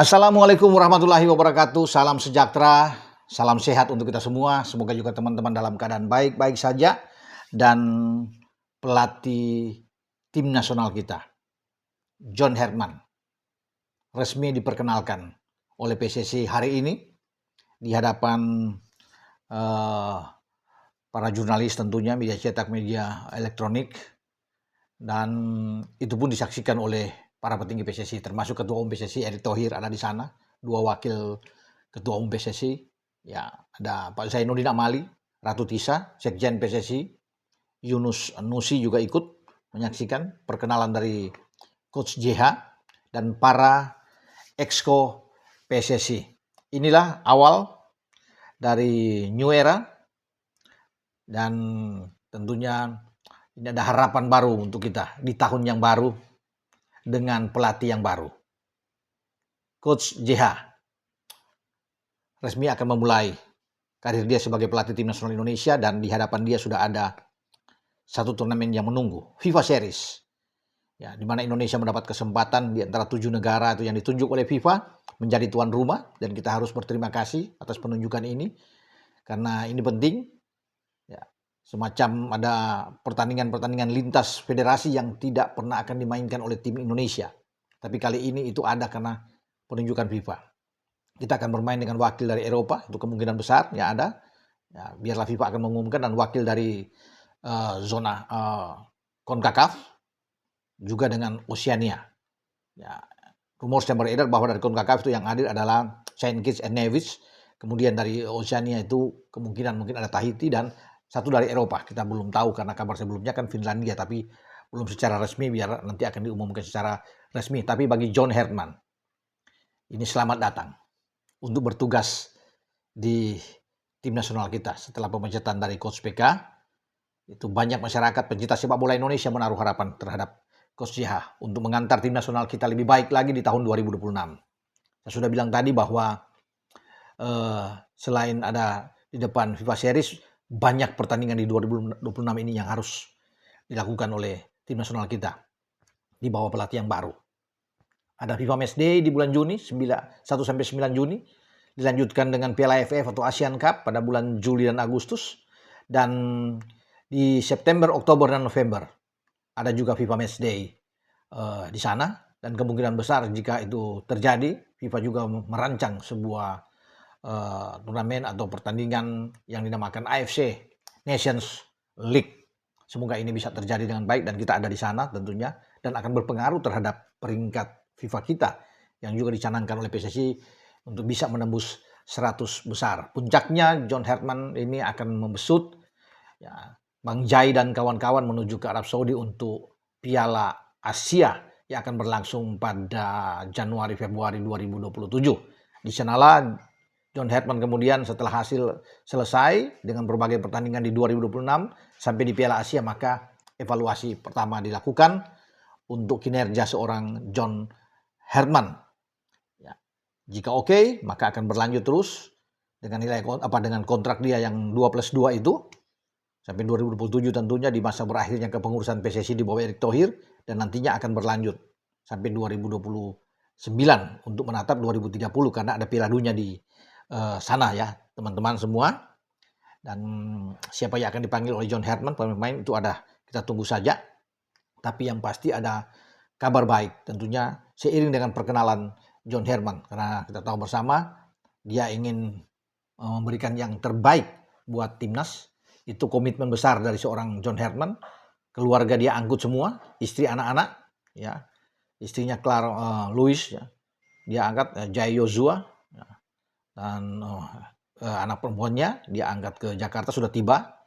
Assalamualaikum warahmatullahi wabarakatuh. Salam sejahtera, salam sehat untuk kita semua. Semoga juga teman-teman dalam keadaan baik-baik saja. Dan pelatih tim nasional kita, John Herman, resmi diperkenalkan oleh PSSI hari ini di hadapan para jurnalis tentunya, media cetak, media elektronik. Dan itu pun disaksikan oleh para petinggi PSSI, termasuk Ketua Umum PSSI Erick Thohir ada di sana, dua wakil Ketua Umum PSSI, ya ada Pak Zainuddin Amali, Ratu Tisa, Sekjen PSSI, Yunus Nusi juga ikut menyaksikan perkenalan dari Coach JH dan para exco PSSI. Inilah awal dari new era dan tentunya ini ada harapan baru untuk kita di tahun yang baru dengan pelatih yang baru. Coach JH resmi akan memulai karir dia sebagai pelatih tim nasional Indonesia dan di hadapan dia sudah ada satu turnamen yang menunggu, FIFA Series. Ya, di mana Indonesia mendapat kesempatan di antara 7 negara itu yang ditunjuk oleh FIFA menjadi tuan rumah dan kita harus berterima kasih atas penunjukan ini karena ini penting. Semacam ada pertandingan-pertandingan lintas federasi yang tidak pernah akan dimainkan oleh tim Indonesia. Tapi kali ini itu ada karena penunjukan FIFA. Kita akan bermain dengan wakil dari Eropa, itu kemungkinan besar ya ada. Ya, biarlah FIFA akan mengumumkan, dan wakil dari zona CONCACAF, juga dengan Oceania. Ya, rumor yang beredar bahwa dari CONCACAF itu yang hadir adalah Saint Kitts and Nevis. Kemudian dari Oceania itu kemungkinan mungkin ada Tahiti dan satu dari Eropa. Kita belum tahu karena kabar sebelumnya kan Finlandia, tapi belum secara resmi, biar nanti akan diumumkan secara resmi. Tapi bagi John Herman, ini selamat datang untuk bertugas di tim nasional kita. Setelah pemecatan dari Coach PK, itu banyak masyarakat pencinta sepak bola Indonesia menaruh harapan terhadap Coach JH untuk mengantar tim nasional kita lebih baik lagi di tahun 2026. Saya sudah bilang tadi bahwa selain ada di depan FIFA Series, banyak pertandingan di 2026 ini yang harus dilakukan oleh tim nasional kita di bawah pelatih yang baru. Ada FIFA Match Day di bulan Juni, 1-9 Juni, dilanjutkan dengan Piala AFF atau Asian Cup pada bulan Juli dan Agustus, dan di September, Oktober, dan November ada juga FIFA Match Day di sana, dan kemungkinan besar jika itu terjadi, FIFA juga merancang sebuah turnamen atau pertandingan yang dinamakan AFC Nations League. Semoga ini bisa terjadi dengan baik dan kita ada di sana tentunya, dan akan berpengaruh terhadap peringkat FIFA kita yang juga dicanangkan oleh PSSI untuk bisa menembus 100 besar. Puncaknya John Herman ini akan membesut ya, Bang Jai dan kawan-kawan menuju ke Arab Saudi untuk Piala Asia yang akan berlangsung pada Januari-Februari 2027. Di sanalah John Herman kemudian setelah hasil selesai dengan berbagai pertandingan di 2026 sampai di Piala Asia, maka evaluasi pertama dilakukan untuk kinerja seorang John Herman. Ya, jika oke, maka akan berlanjut terus dengan dengan kontrak dia yang 2+2 itu sampai 2027 tentunya, di masa berakhirnya kepengurusan PSSI di bawah Erick Thohir, dan nantinya akan berlanjut sampai 2029 untuk menatap 2030 karena ada Piala Dunia di sana ya teman-teman semua. Dan siapa yang akan dipanggil oleh John Herman, pemain itu ada, kita tunggu saja. Tapi yang pasti ada kabar baik tentunya seiring dengan perkenalan John Herman, karena kita tahu bersama dia ingin memberikan yang terbaik buat timnas. Itu komitmen besar dari seorang John Herman. Keluarga dia angkut semua, istri, anak-anak ya, istrinya Claire Louis ya, dia angkat Jai Yozua ya. Dan anak perempuannya dia angkat ke Jakarta, sudah tiba.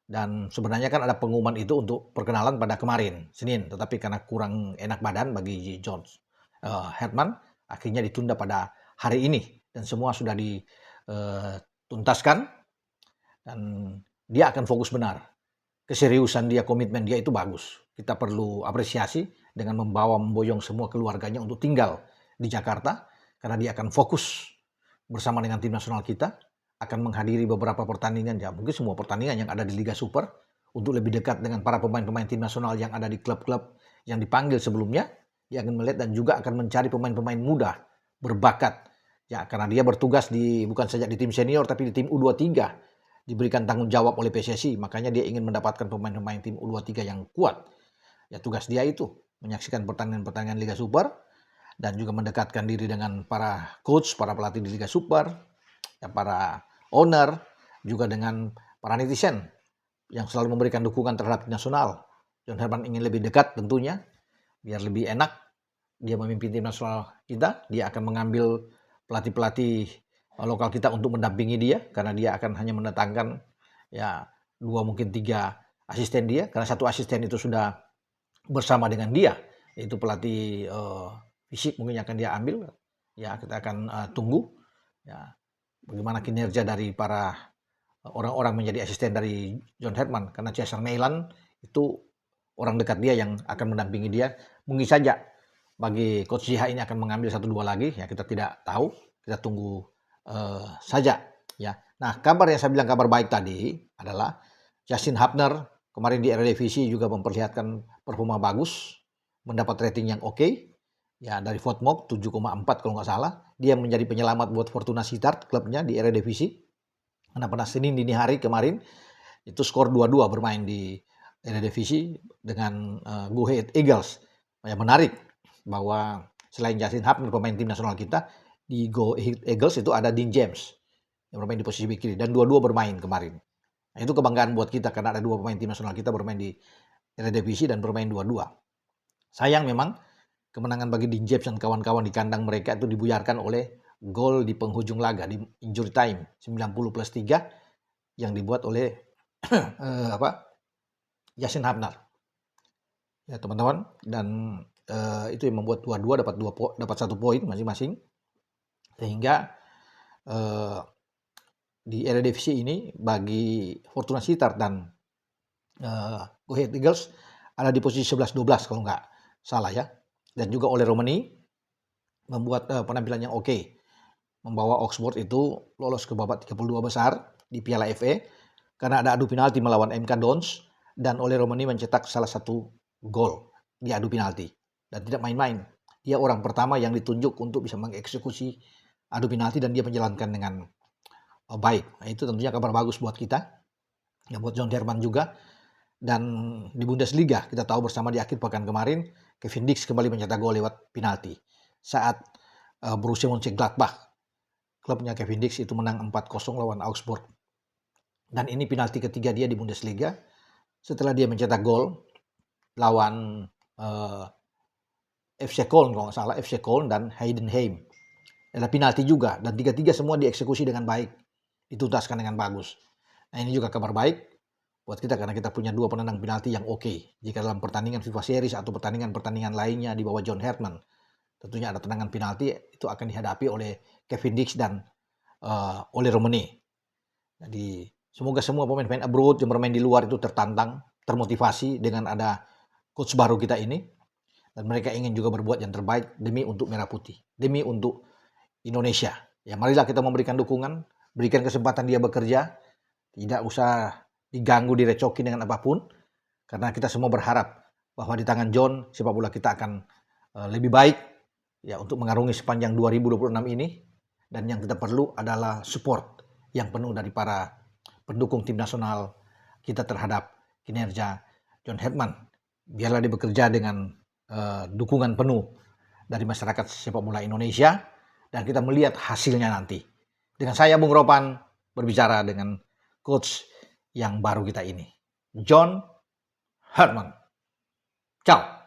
Dan sebenarnya kan ada pengumuman itu untuk perkenalan pada kemarin Senin, tetapi karena kurang enak badan bagi John Herman, akhirnya ditunda pada hari ini, dan semua sudah dituntaskan, dan dia akan fokus benar. Keseriusan dia, komitmen dia itu bagus. Kita perlu apresiasi dengan memboyong semua keluarganya untuk tinggal di Jakarta, karena dia akan fokus bersama dengan tim nasional kita, akan menghadiri beberapa pertandingan, ya mungkin semua pertandingan yang ada di Liga Super, untuk lebih dekat dengan para pemain-pemain tim nasional yang ada di klub-klub yang dipanggil sebelumnya. Dia akan melihat dan juga akan mencari pemain-pemain muda berbakat. Ya, karena dia bertugas bukan saja di tim senior tapi di tim U23. Diberikan tanggung jawab oleh PSSI, makanya dia ingin mendapatkan pemain-pemain tim U23 yang kuat. Ya, tugas dia itu menyaksikan pertandingan-pertandingan Liga Super dan juga mendekatkan diri dengan para coach, para pelatih di Liga Super, ya, para owner, juga dengan para netizen yang selalu memberikan dukungan terhadap tim nasional. John Herman ingin lebih dekat tentunya, biar lebih enak dia memimpin tim nasional kita. Dia akan mengambil pelatih-pelatih lokal kita untuk mendampingi dia, karena dia akan hanya mendatangkan ya 2 mungkin 3 asisten dia, karena satu asisten itu sudah bersama dengan dia, yaitu pelatih fisik mungkin yang akan dia ambil. Ya, kita akan tunggu ya bagaimana kinerja dari para orang-orang menjadi asisten dari John Herman, karena Cesar Meilan itu orang dekat dia yang akan mendampingi dia. Mungkin saja bagi Coach Jiha ini akan mengambil 1-2 lagi, ya kita tidak tahu, kita tunggu saja ya. Nah, kabar yang saya bilang kabar baik tadi adalah Justin Hubner kemarin di Eredivisie juga memperlihatkan performa bagus, mendapat rating yang oke. Ya, dari Votmog 7,4 kalau nggak salah. Dia menjadi penyelamat buat Fortuna Sittard klubnya di Eredivisie. Karena pada Senin dini hari kemarin itu skor 2-2 bermain di Eredivisie dengan Go Ahead Eagles. Yang menarik bahwa selain Justin Hubner pemain tim nasional kita, di Go Ahead Eagles itu ada Dean James yang bermain di posisi bek kiri dan dua-dua bermain kemarin. Nah, itu kebanggaan buat kita karena ada 2 pemain tim nasional kita bermain di Eredivisie dan bermain 2-2. Sayang memang kemenangan bagi Dean James dan kawan-kawan di kandang mereka itu dibuyarkan oleh gol di penghujung laga di injury time 90+3 yang dibuat oleh Justin Hubner. Ya teman-teman, dan itu yang membuat 2-2 dapat 1 poin masing-masing. Sehingga di Eredivisie ini bagi Fortuna Sittard dan Go Ahead Eagles ada di posisi 11-12 kalau nggak salah ya. Dan juga oleh Romani membuat penampilan yang oke. Membawa Oxford itu lolos ke babak 32 besar di Piala FA karena ada adu penalti melawan MK Dons dan oleh Romani mencetak salah satu gol di adu penalti. Dan tidak main-main. Dia orang pertama yang ditunjuk untuk bisa mengeksekusi adu penalti dan dia menjalankan dengan baik. Nah, itu tentunya kabar bagus buat kita. Ya, buat John Herman juga. Dan di Bundesliga kita tahu bersama di akhir pekan kemarin Kevin Dix kembali mencetak gol lewat penalti saat Borussia Mönchengladbach, klubnya Kevin Dix itu menang 4-0 lawan Augsburg. Dan ini penalti ketiga dia di Bundesliga setelah dia mencetak gol lawan FC Köln kalau nggak salah, FC Köln dan Heidenheim. Ada penalti juga dan tiga-tiga semua dieksekusi dengan baik, dituntaskan dengan bagus. Nah, ini juga kabar baik buat kita karena kita punya 2 penendang penalti yang oke. Jika dalam pertandingan FIFA Series atau pertandingan-pertandingan lainnya di bawah John Herman, tentunya ada tendangan penalti itu akan dihadapi oleh Kevin Dix dan oleh Romani. Jadi semoga semua pemain-pemain abroad yang bermain di luar itu tertantang, termotivasi dengan ada coach baru kita ini. Dan mereka ingin juga berbuat yang terbaik demi untuk Merah Putih, demi untuk Indonesia. Ya, marilah kita memberikan dukungan, berikan kesempatan dia bekerja, tidak usah diganggu, direcokin dengan apapun, karena kita semua berharap bahwa di tangan John sepak bola kita akan lebih baik ya untuk mengarungi sepanjang 2026 ini. Dan yang kita perlu adalah support yang penuh dari para pendukung tim nasional kita terhadap kinerja John Herman. Biarlah dia bekerja dengan dukungan penuh dari masyarakat sepak bola Indonesia dan kita melihat hasilnya nanti. Dengan saya Bung Ropan berbicara dengan coach yang baru kita ini, John Herman. Ciao.